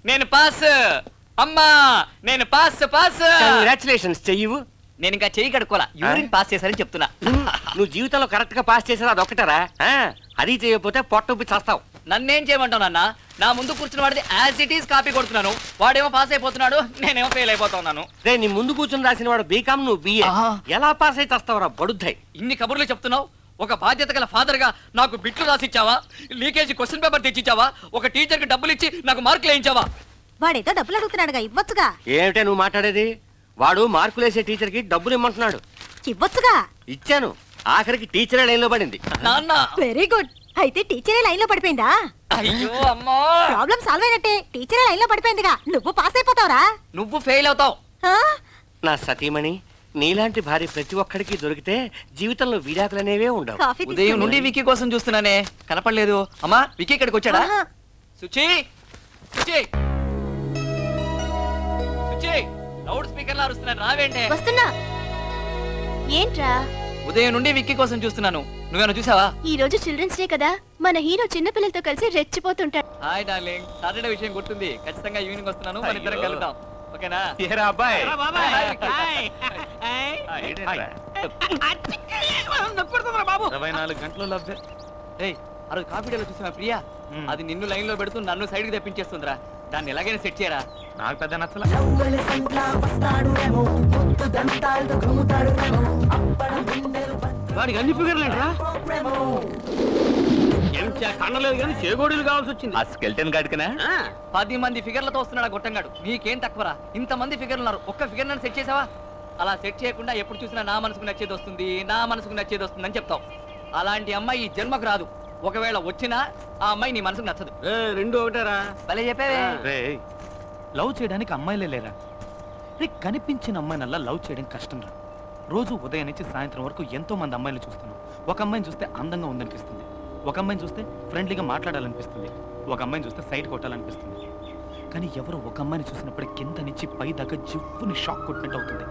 నేను పాస్. అమ్మా నేను పాస్ పాస్. కంగ్రాచులేషన్స్. చెయ్యవు. నేను ఇంకా చెయ్యి కడుక్కోలా. యూరిన్ పాస్ చేశారని చెప్తున్నా. నువ్వు జీవితంలో కరెక్ట్ గా పాస్ చేసేది అదొక్కటరా? అది చేయకపోతే పొట్ట ఉబ్బి చేస్తావు. నన్నేం చేయమంటావు నాన్న? నా ముందు కూర్చున్న వాడిది యాజ్ ఇట్ ఈస్ కాపీ కొడుతున్నాను. వాడేమో పాస్ అయిపోతున్నాడు, నేనేమో ఫెయిల్ అయిపోతున్నాను. రే నీ ముందు కూర్చుని రాసిన వాడు బీకామ్, నువ్వు బిఏ. ఎలా పాస్ అయితే వస్తావురా బడుద్దాయి? ఇన్ని కబుర్లు చెప్తున్నావు. ఒక బాధ్యత గల ఫాదర్ గా నాకు బిట్లు రాసిచ్చావా? లీకేజీ క్వశ్చన్ పేపర్ తెచ్చిచ్చావా? ఒక టీచర్ కి డబ్బులు ఇచ్చి నాకు మార్కులు వేయించావా? వాడేదో డబ్బులు అడుగుతున్నాడుగా, ఇవ్వచ్చుగా. ఏమిటే నువ్వు మాట్లాడేది? వాడు మార్కులు వేసే టీచర్ కి డబ్బులు ఇమ్మంటున్నాడు. ఇవ్వచ్చుగా. ఇచ్చాను. ఆఖరికి టీచరే లైన్ లో పడింది. నాన్న వెరీ గుడ్. అయితే టీచరే లైన్ లో పడిపోయిందా? అయ్యో అమ్మా, ప్రాబ్లం సాల్వ్ అయినట్టే. టీచరే లైన్ లో పడిపోయిందిగా, నువ్వు పాస్ అయిపోతావురా. నువ్వు ఫెయిల్ అవుతావు. నా సతీమణి, నీలాంటి భార్య ప్రతి ఒక్కడికి దొరికితే జీవితంలో విడాకులనేవే ఉండవు. ఉదయం నుండి విక్కీ కోసం చూస్తున్నానే, కనపడలేదు. అమ్మా విక్కీ ఇక్కడికి వచ్చాడా? సుచి సుచి సుచి, లౌడ్ స్పీకర్ లా అరుస్తున్నాను, రావేంటే? వస్తున్నా. ఏంట్రా? ఉదయం నుండి విక్కీ కోసం చూస్తున్నాను, నువ్వేనా చూసావా? ఈ రోజు చిల్డ్రన్స్ డే కదా, మన హీరో చిన్న పిల్లలతో కలిసి రెచ్చిపోతుంటాడు. హాయ్ డార్లింగ్, సాటర్డే విషయం గుర్తుంది. ఖచ్చితంగా ఈవినింగ్ వస్తున్నాను, మన ఇద్దరం కలుద్దాం. ఓకేనా? ఏరా అబ్బాయి. హాయ్. 24 గంటలు లభ్య. ఏయ్, ఆ రోజు కాఫీ డేలో చూసావా ప్రియా? అది నిన్ను లైన్ లో పెడుతూ నన్ను సైడ్ కి తెప్పించేస్తుందిరా. దాన్ని ఎలాగైనా సెట్ చేయరా. నాకు పెద్ద నచ్చల. వాడికి అన్ని ఫిగర్లేంట్రా? కన్నలేదు కానీ చేగోడీలు కావాల్సి వచ్చింది. ఆ స్కెల్టన్ గాడికనా? 10 మంది ఫిగర్లతో వస్తున్నాడు ఆ గొట్టంగాడు. నీకేం తక్కువరా? ఇంతమంది ఫిగర్లు ఉన్నారు, ఒక్క ఫిగర్ నన్ను సెట్ చేసావా? అలా సెట్ చేయకుండా ఎప్పుడు చూసినా నా మనసుకు నచ్చేది వస్తుంది, నా మనసుకు నచ్చేది వస్తుంది అని చెప్తావు. అలాంటి అమ్మాయి ఈ జన్మకు రాదు. ఒకవేళ వచ్చినా ఆ అమ్మాయి నీ మనసుకు నచ్చదు. రెండు ఒకటేరా. భలే చెప్పావే. లవ్ చేయడానికి అమ్మాయిలే లేరా? రే, కనిపించిన అమ్మాయినల్లా లవ్ చేయడం కష్టం రా. రోజు ఉదయం నుంచి సాయంత్రం వరకు ఎంతో మంది అమ్మాయిలు చూస్తున్నాం. ఒక అమ్మాయిని చూస్తే అందంగా ఉందనిపిస్తుంది, ఒక అమ్మాయిని చూస్తే ఫ్రెండ్లీగా మాట్లాడాలనిపిస్తుంది, ఒక అమ్మాయిని చూస్తే సైడ్ కొట్టాలనిపిస్తుంది. కానీ ఎవరో ఒక అమ్మాయిని చూసినప్పుడు కింద నుంచి పై దాకా జివ్వుని షాక్ కొట్టినట్టు అవుతుంది.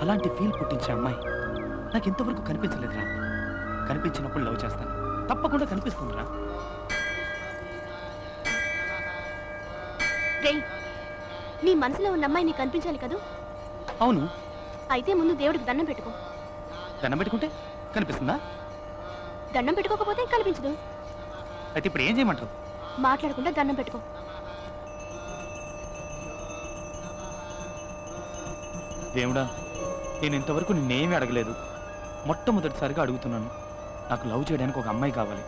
అలాంటి ఫీల్ పుట్టించే అమ్మాయి నాకు ఇంతవరకు కనిపించలేదురా. కనిపించినప్పుడు లవ్ చేస్తాను, తప్పకుండా కనిపిస్తుందిరా. నీ మనసులో ఉన్న అమ్మాయి నీకు కనిపించాలి కదా? అవును. అయితే ముందు దేవుడికి దండం పెట్టుకో. దండం పెట్టుకుంటే కనిపిస్తుందా? దండం పెట్టుకోకపోతే కనిపించదు. అయితే ఇప్పుడు ఏం చేయమంటావు? మాట్లాడకుండా దండం పెట్టుకో. దేవుడా, నేను ఇంతవరకు నిన్నేమీ అడగలేదు. మొట్టమొదటిసారిగా అడుగుతున్నాను. నాకు లవ్ చేయడానికి ఒక అమ్మాయి కావాలి.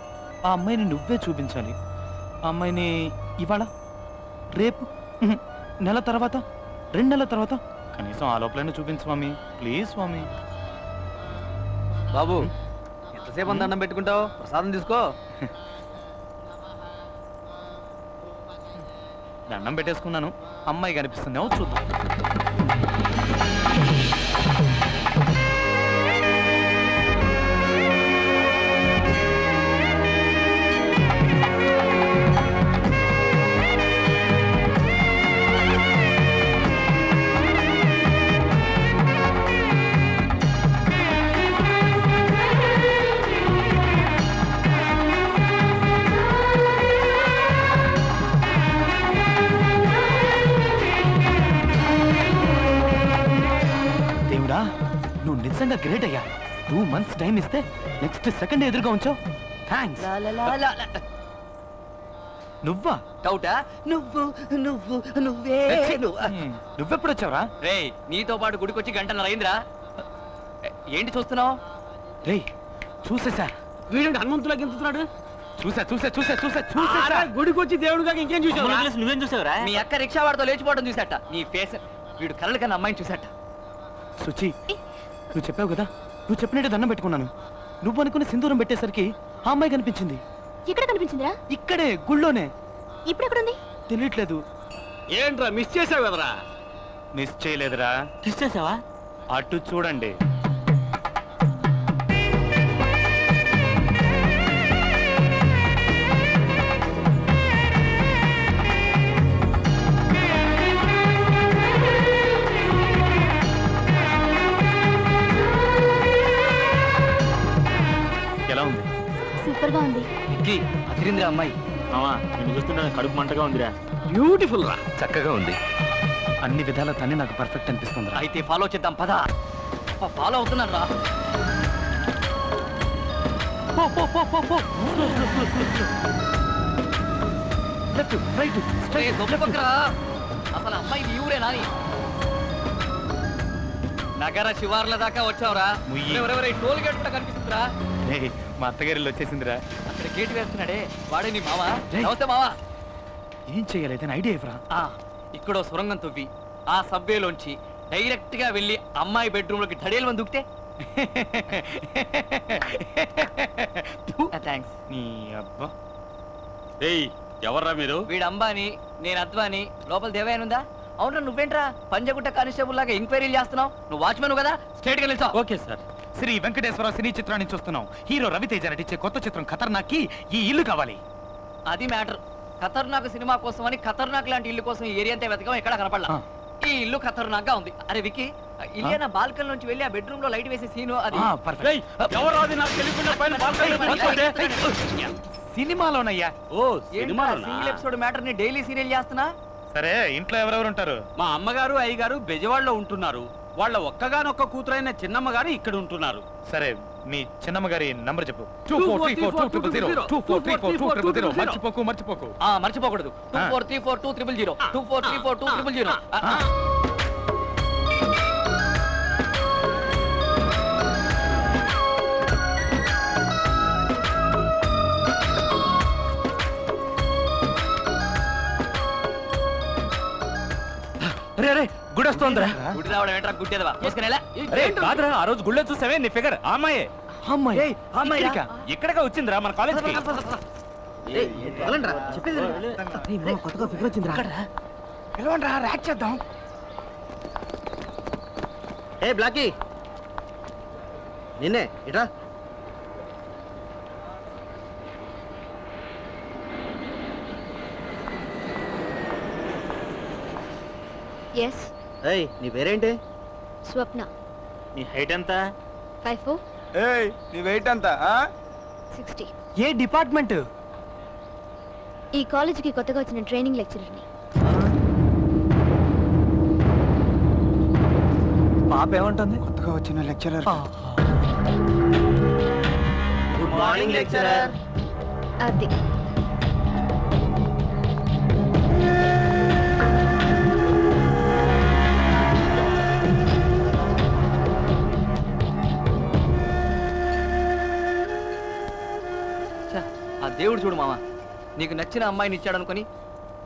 ఆ అమ్మాయిని నువ్వే చూపించాలి. ఆ అమ్మాయిని ఇవాళ, రేపు, నెల తర్వాత, 2 నెలల తర్వాత, కనీసం ఆ లోపలైనా చూపించు స్వామి, ప్లీజ్ స్వామి. బాబు, ఎంతసేపు దండం పెట్టుకుంటావు? ప్రసాదం తీసుకో. దండం పెట్టేసుకున్నాను. అమ్మాయి కనిపిస్తుందేమో చూద్దాం. నువ్వు నిజంగా గ్రేట్ అయ్యా. 2 months టైం ఇస్తే నెక్స్ట్ సెకండ్ ఎదురుగా ఉంచావు. థ్యాంక్స్. నువ్వా? డౌటా? నువ్వు నువ్వు నువ్వే నువ్వెప్పుడు వచ్చావరా? రే, నీతో పాటు గుడికొచ్చి గంటన్నర అయిందిరా. ఏంటి చూస్తున్నావు? రే, చూసేసా. వీడు హనుమంతులా గెంతుతున్నాడు. చూసా చూసా చూసా చూసా చూసా. గుడికొచ్చి దేవుడుగా ఇంకేం చూసావు? నువ్వేం చూసావురా? మీ అక్క రిక్షా వాడితో లేచిపోవడం చూసాట. నీ ఫేస్, వీడు కళ్ళ కన్నా అమ్మాయిని చూసాట. సుచి, నువ్వు చెప్పావు కదా, నువ్వు చెప్పినట్టే దండం పెట్టుకున్నాను. నువ్వు అనుకుని సింధూరం పెట్టేసరికి ఆ అమ్మాయి కనిపించింది. ఎక్కడ కనిపించిందిరా? ఇక్కడే, గుళ్ళోనే. ఇప్పుడు ఎక్కడుంది? తెలియట్లేదు. ఏంట్రా మిస్ చేసావు కదరా? మిస్ చేయలేదురా. మిస్ చేసావా? అటు చూడండి. సూపర్ గా ఉంది. అదిరింద్ర అమ్మాయి. నేను చూస్తుంటే కడుపు మంటగా ఉందిరా. బ్యూటిఫుల్ రా. చక్కగా ఉంది. అన్ని విధాల తనే నాకు పర్ఫెక్ట్ అనిపిస్తుంది. అయితే ఫాలో చేద్దాం పద. ఫాలో అవుతున్నాను రా. అసలు అమ్మాయి ఈ ఊరేనా? నగర శివార్ల దాకా వచ్చావురా. టోల్ గేట్ కూడా కనిపిస్తుందిరా. మా అత్తగారిలో వచ్చేసిందిరా. అక్కడ గేట్ వేస్తున్నాడే వాడే నీ మావా? నమస్తే మావా. ఏం చెయ్యాలి ఐడియా ఇవ్వరా? ఇక్కడో సొరంగం తవ్వి ఆ సబ్వేలోంచి డైరెక్ట్ గా వెళ్ళి అమ్మాయి బెడ్రూమ్ లోకి ధడేలు మంది దుక్కితే. థ్యాంక్స్. నీ అబ్బా. ఎవర్రా మీరు? వీడు అంబాని, నేను అద్వాని. లోపల దేవయాని ఉందా? అవునరా, నువ్వేంట్రా పంజగుట్ట కానిస్టేబుల్ లాగా ఎంక్వైరీలు చేస్తున్నావు? నువ్వు వాచ్మెన్ కదా, స్ట్రైట్ గా నిల్చో. Okay sir. Sri Venkateswara cine చిత్రాన్ని చూస్తున్నాం. హీరో రవితేజ నటించే కొత్త చిత్రం ఖతర్నాక్ కి ఈ ఇల్లు కావాలి. అది మ్యాటర్. ఖతర్నాక్ సినిమా కోసం అని ఖతర్నాక్ లాంటి ఇల్లు కోసం ఈ ఏరియా అంతా వెతకం, ఎక్కడ కనపడలా. ఈ ఇల్లు ఖతర్నాక్ గా ఉంది. అరే వికి, ఇలియానా బాల్కన్ నుంచి వెళ్ళి ఆ బెడ్రూమ్ లో లైట్ వేసే సీను అది. సినిమాలోనయ్యా. ఓ సినిమాలో సింగిల్ ఎపిసోడ్ మ్యాటర్ ని డైలీ సీరియల్ చేస్తున్నా. సరే, ఇంట్లో ఎవరెవరు ఉంటారు? మా అమ్మగారు అయ్యగారు బెజవాడలో ఉంటున్నారు. వాళ్ళ ఒక్కగానొక్క కూతురైన చిన్నమ్మ గారు ఇక్కడ ఉంటున్నారు. సరే, మీ చిన్నమ్మ గారి నంబర్ చెప్పు. 24342000 మర్చిపోకు. మర్చిపోకూడదు. 24342000 24342000. గుడి వస్తుందిరా. గుడి రావడం ఏంట్రా గుడ్డేదవా? కాదురా, ఆ రోజు గుళ్ళో చూసావే నీ ఫిగర్. అమ్మాయి ఇక్కడగా వచ్చిందిరా మన కాలేజ్ కి. కొత్తగా ఫిగర్ వచ్చిందిరా. పిలవండిరా, ర్యాక్ చేద్దాం. ఏ బ్లాకీ, నిన్నే ఇట్రా. ఎస్. ఏయ్, నీ పేరేంటి? స్వప్న. నీ హైట్ ఎంత? 5'4". ఏయ్, నీ వెయిట్ ఎంత? 60. ఏ డిపార్ట్మెంట్? ఈ కాలేజీకి కొత్తగా వచ్చిన ట్రైనింగ్ లెక్చరర్ని. పాప ఏమంటుంది? కొత్తగా వచ్చిన లెక్చరర్. Good morning lecturer. అది ఆ దేవుడు చూడు మామ, నీకు నచ్చిన అమ్మాయిని ఇచ్చాడు అనుకుని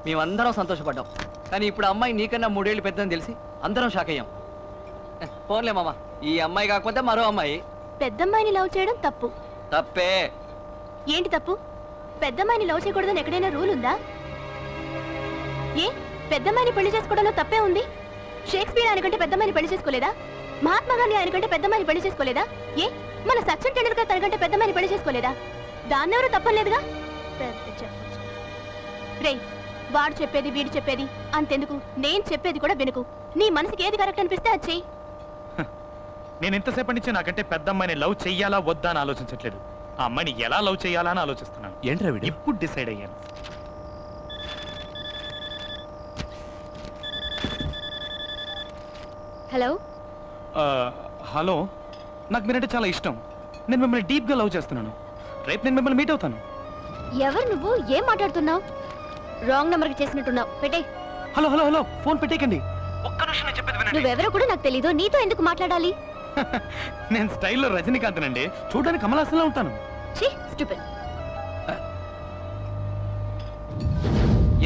మేమందరం సంతోషపడ్డాం. కానీ ఇప్పుడు అమ్మాయి నీకన్నా 3 ఏళ్ళు పెద్దని తెలిసి అందరం షాక్ అయ్యాం. పోన్లే మామ, ఈ అమ్మాయి కాకపోతే మరో అమ్మాయి. పెద్దమ్మాయిని లవ్ చేయడం తప్పు. తప్పే. ఏంటి తప్పు? పెద్దమ్మాయిని లవ్ చేయకూడదని ఎక్కడైనా రూల్ ఉందా? ఏ పెద్దమ్మాయిని పెళ్లి చేసుకోవడంలో తప్పే ఉంది? షేక్స్పియర్ ఆయనకంటే పెద్దమ్మాయిని పెళ్లి చేసుకోలేదా? మహాత్మా గాంధీ ఆయనకంటే పెద్దమ్మాయిని పెళ్లి చేసుకోలేదా? ఏ మన సచిన్ టెండూల్కర్ తనకంటే పెద్దమ్మాయిని పెళ్లి చేసుకోలేదా? దాన్నెవరూ తప్పలేదుగా. పెద్ద చెప్పచ్చు రే, వాడు చెప్పేది వీడు చెప్పేది అంతెందుకు, నేను చెప్పేది కూడా వినుకు. నీ మనసుకి ఏది కరెక్ట్ అనిపిస్తే అది చెయ్యి. నేను ఇంతసేపటి నుంచి నాకంటే పెద్ద అమ్మాయిని లవ్ చెయ్యాలా వద్దా అని ఆలోచించట్లేదు. ఆ అమ్మాయిని ఎలా లవ్ చెయ్యాలా అని ఆలోచిస్తున్నాను. ఏంట్రా వీడు? ఇప్పుడు డిసైడ్ అయ్యాను. హలో. హలో, నాకు మీరంటే చాలా ఇష్టం. నేను మిమ్మల్ని డీప్గా లవ్ చేస్తున్నాను. రేపు నేను మిమ్మల్ని మీట్ అవుతాను. ఎవరు నువ్వు? ఏం మాట్లాడుతున్నావు? రాంగ్ నెంబర్కి చేసినట్టున్నావు. పెట్టే. హలో హలో హలో, ఫోన్ పెట్టేకండి. ఒక్క నిమిషం నేను చెప్పేది వినండి. నువ్వెవరో కూడా నాకు తెలీదు. నీతో ఎందుకు మాట్లాడాలి? నేను స్టైల్లో రజనీకాంత్నండి. చూడడానికి కమల్ హాసన్లా ఉంటాను. ఛీ, స్టూపిడ్.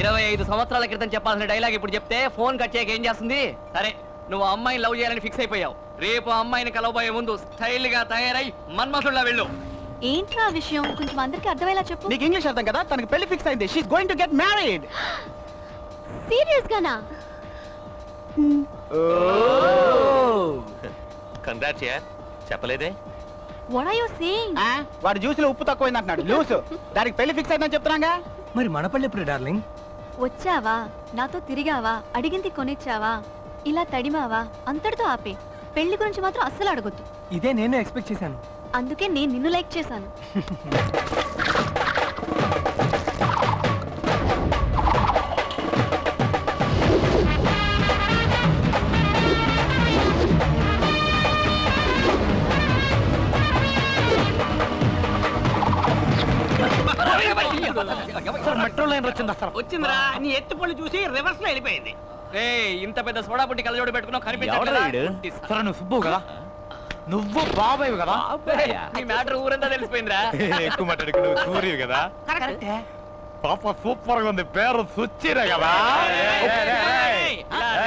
25 సంవత్సరాల క్రితం చెప్పాల్సిన డైలాగ్ ఇప్పుడు చెప్తే ఫోన్ కట్ చేయక ఏం చేస్తుంది? సరే, నువ్వు అమ్మాయిని లవ్ చేయాలని ఫిక్స్ అయిపోయావు. రేపు అమ్మాయిని కలవబోయే ముందు స్టైల్ గా తయారై మన్మథుల్లా వెళ్ళు. ఏంట్రా విషయం? కొంచెం అందరికి అర్థమయ్యేలా చెప్పు. నీకు ఇంగ్లీష్ అర్థం కదా? తనకి పెళ్లి ఫిక్స్ అయింది. She is going to get married. Serious గానా? కంగ్రాట్స్ యార్. చెప్పలేదే? What are you saying? వాడు జ్యూస్ లో ఉప్పు తక్కువైంది అంటున్నాడు. లూస్. దానికి పెళ్లి ఫిక్స్ అయిందని చెప్తున్నాగా. మరి మన పల్లె ఎప్పుడు డార్లింగ్? వచ్చావా, నాతో తిరిగావా, అడిగింది కొనిచ్చావా, ఇలా తడిమావా, అంతటితో ఆపే. పెళ్లి గురించి మాత్రం అస్సలు అడగొద్దు. ఇదే నేను ఎక్స్పెక్ట్ చేశాను. అందుకే నేను నిన్ను లైక్ చేశాను. వచ్చిందిరా నీ ఎత్తు పళ్ళు చూసి రివర్స్ లో వెళ్ళిపోయింది. ఇంత పెద్ద సోడా పుట్టి కళ్ళజోడు పెట్టుకున్నావు సరే నువ్వు సుబ్బు కదా, నువ్వు బాబాయ్ కదా, నీ మ్యాటర్ ఊరంతా తెలిసిపోయిందిరా. ఎక్కువ మాట్లాడుకు నువ్వు సూర్యుడు కదా. పాప సూపర్ గా ఉంది, పేరు సుచ్చిరా కదా.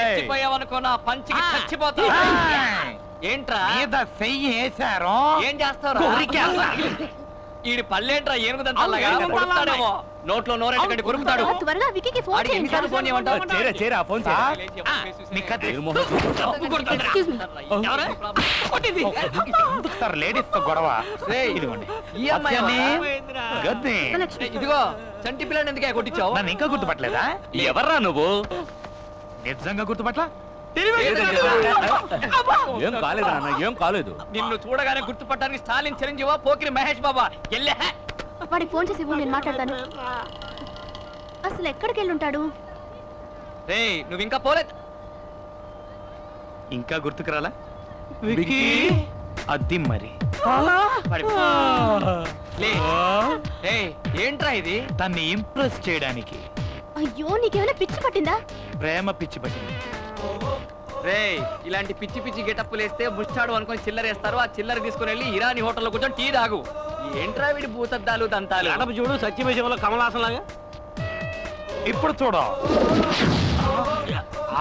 చచ్చిపోయావనుకో నా పంచికి చచ్చిపోతా. ఏంట్రా చెయ్యి వేసారు, ఏం చేస్తావు? ఈడి పళ్ళేంట్రా ఏనుగుదంతాడేమో, నోట్లో నోరెట్టకండి కొరుకుతాడు. త్వరగా విక్కీకి ఫోన్ చేయండి. ఎన్నిసార్లు ఫోన్ చేయమంటావు? లేడీస్ తో గొడవ. ఇదిగో చంటి పిల్లని ఎందుకే కొట్టించావు? నన్ను ఇంకా గుర్తుపట్టలేదా? ఎవర్రా నువ్వు? నిజంగా గుర్తుపట్ల? ఏం కాలేదు నాన్న, ఏం కాలేదు. నిన్ను చూడగానే గుర్తుపట్టడానికి స్టాలిన్ చిరంజీవా పోకిరి మహేష్ బాబా ఎల్లే. వాడికి ఫోన్ చేసి నేను మాట్లాడతాను. అసలు ఎక్కడికి వెళ్ళుంటాడు? నువ్వు ఇంకా పోలేదు. ఇంకా గుర్తుకురాలా? అది మరి ఏంట్రా ఇది? తన్ని ఇంప్రెస్ చేయడానికి. అయ్యో నీకేమైనా పిచ్చి పట్టిందా? ప్రేమ పిచ్చి పట్టింది. ఇలాంటి పిచ్చి పిచ్చి గెటప్పులు వేస్తే ముష్టాడు అనుకుని చిల్లర వేస్తారు. ఆ చిల్లర తీసుకుని వెళ్ళి ఇరానీ హోటల్లో కూర్చొని టీ తాగు. ఏంట్రా వీడి భూతద్దాలు దంతాలు? అడప చూడు సత్యమేశంలో కమలాసన్ లాగా. ఇప్పుడు చూడ,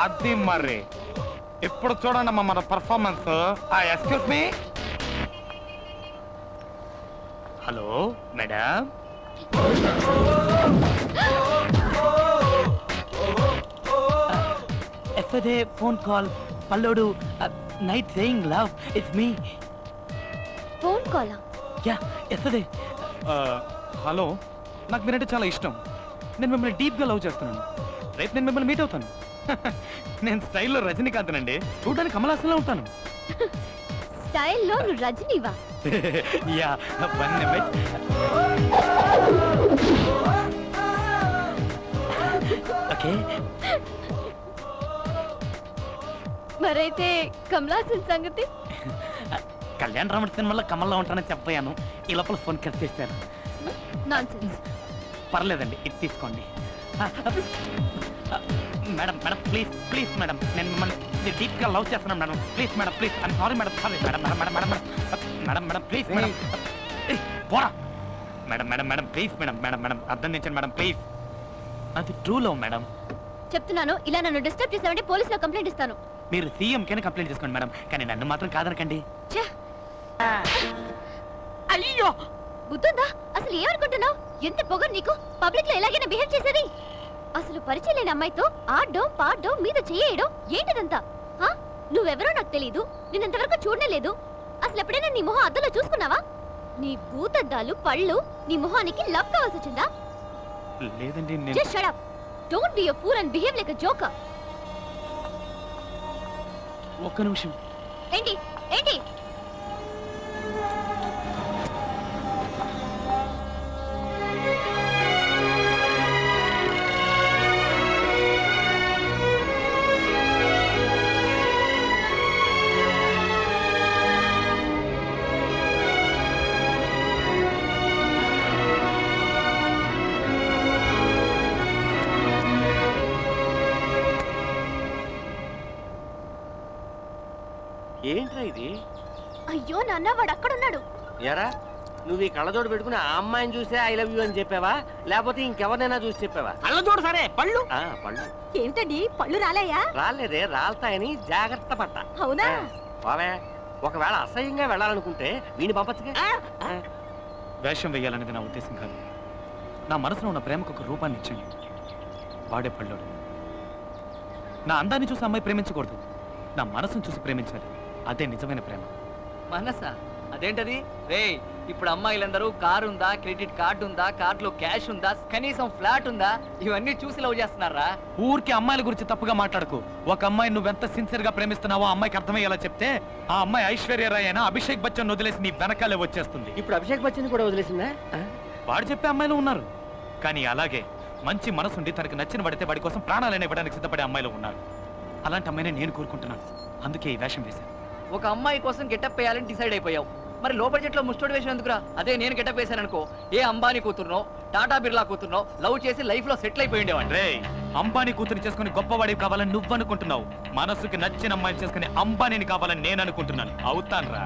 అది మరి ఇప్పుడు చూడండి అమ్మా మన performance. Excuse me. Hello madam, yesterday phone call pallodu night saying love it's me. Phone కాలా? Yeah, yesterday. హలో, నాకు మీరంటే చాలా ఇష్టం. నేను మిమ్మల్ని డీప్ గా లవ్ చేస్తున్నాను. రేపు నేను మిమ్మల్ని మీట్ అవుతాను. నేను స్టైల్లో రజనీకాంత్ అండి, చూడడానికి కమలాసన్లో ఉంటాను. స్టైల్లో నువ్వు రజనీవా? Yeah, one minute. Okay. మరైతే కమలాసన్ సంగతి? కళ్యాణ్ రాముడి సినిమాలో కమల్లో ఉంటానని చెప్పాను. ఈ లోపల ఫోన్ కట్ చేశాను. నాన్సెన్స్. పర్లేదండి, ఇది తీసుకోండి. Madam madam please please madam, నేను మిమ్మల్ని డీప్ గా లవ్ చేస్తున్నాను madam. Please madam, please. I'm sorry madam, sorry madam madam madam madam madam madam please madam. పోరా madam madam madam please madam madam madam అర్థం చేయండి మేడం ప్లీజ్. అది true love madam. చెప్తున్నాను, ఇలా నన్ను డిస్టర్బ్ చేసావంటే పోలీసులో కంప్లైంట్ ఇస్తాను. మీరు సీఎం కింద కంప్లైంట్ చేసుకోండి మేడం, కానీ నన్ను మాత్రం కాదనకండి. అయ్యో బుద్ధుందా? అసలు ఏమనుకుంటున్నావు? ఎంత పొగరు నీకు! పబ్లిక్ లో ఎలాగైనా బిహేవ్ చేసేది? అసలు పరిచయం లేని అమ్మాయితో ఆడడం పాడడం మీద చేయడం ఏంటిదంతా? నువ్వెవరో నాకు తెలీదు, నిన్నంతవరకు చూడలేదు. అసలు ఎప్పుడైనా నీ మొహం అద్దంలో చూసుకున్నావా? నీ భూతద్దాలు పళ్ళు నీ మొహానికి లవ్ కావాల్సి వచ్చిందా? లేదండి. Just shut up. Don't be a fool and behave like a joker. ఒక్క నిమిషం. ఏంటి ఏంటి? ఏంట్రా ఇది? అయ్యో నాన్న, వాడు అక్కడున్నాడు. ఎరా, నువ్వు ఈ కళ్ళజోడు పెట్టుకుని ఆ అమ్మాయిని చూసే ఐ లవ్ యూ అని చెప్పావా, లేకపోతే ఇంకెవరినైనా చూసి చెప్పావా? కళ్ళజోడు సరే, పళ్ళు. పళ్ళు ఏమిటండి పళ్ళు రాలేయా? రాలేదే, రాలతాయని జాగ్రత్త పడ్డా. అవునా? బావే, ఒకవేళ అసహ్యంగా వెళ్ళాలనుకుంటే వీడిని పంపచ్చుగా. వేషం వేయాలనేది నా ఉద్దేశం కాదు. నా మనసులో ఉన్న ప్రేమకు ఒక రూపాన్ని ఇచ్చాను. వాడే పళ్ళోడు. నా అందాన్ని చూసి అమ్మాయి ప్రేమించకూడదు, నా మనసును చూసి ప్రేమించాలి. అదే నిజమైన ప్రేమ. మనసా? అదేంటది? ఇప్పుడు అమ్మాయిలందరూ కారు ఉందా, క్రెడిట్ కార్డు ఉందా, కార్డులో క్యాష్ ఉందా, కనీసం ఫ్లాట్ ఉందా, ఇవన్నీ చూసి లవ్ చేస్తున్నారా? ఊరికి అమ్మాయిల గురించి తప్పుగా మాట్లాడకు. ఒక అమ్మాయి నువ్వెంత సిన్సియర్ గా ప్రేమిస్తున్నావో ఆ అమ్మాయికి అర్థమయ్యేలా చెప్తే ఆ అమ్మాయి ఐశ్వర్య రాయ్ అయినా అభిషేక్ బచ్చన్ వదిలేసి నీ వెనకాలే వచ్చేస్తుంది. ఇప్పుడు అభిషేక్ బచ్చన్ కూడా వదిలేసిందా? వాడు చెప్పే అమ్మాయిలు ఉన్నారు, కానీ అలాగే మంచి మనసుండి తనకు నచ్చిన పడితే వాడి కోసం ప్రాణాలైనా ఇవ్వడానికి సిద్ధపడే అమ్మాయిలు ఉన్నారు. అలాంటి అమ్మాయినే నేను కోరుకుంటున్నాను. అందుకే ఈ వేషం వేశాను. ఒక అమ్మాయి కోసం గెటప్ వేయాలని డిసైడ్ అయిపోయావు. మరి లో బడ్జెట్ లో ముస్టోడ్ వేసిన ఎందుకురా? అదే నేను గెటప్ వేశాను అనుకో, ఏ అంబానీ కూతురునో టాటా బిర్లా కూతురునో లవ్ చేసి లైఫ్ లో సెటిల్ అయిపోయి ఉండేవాడిని. రే అంబానీ కూతురు చేసుకుని గొప్పవాడివి కావాలని నువ్వు అనుకుంటున్నావు. మనసుకి నచ్చిన అమ్మాయిని చేసుకుని అంబానీని కావాలని నేను అనుకుంటున్నాను. అవుతాను రా.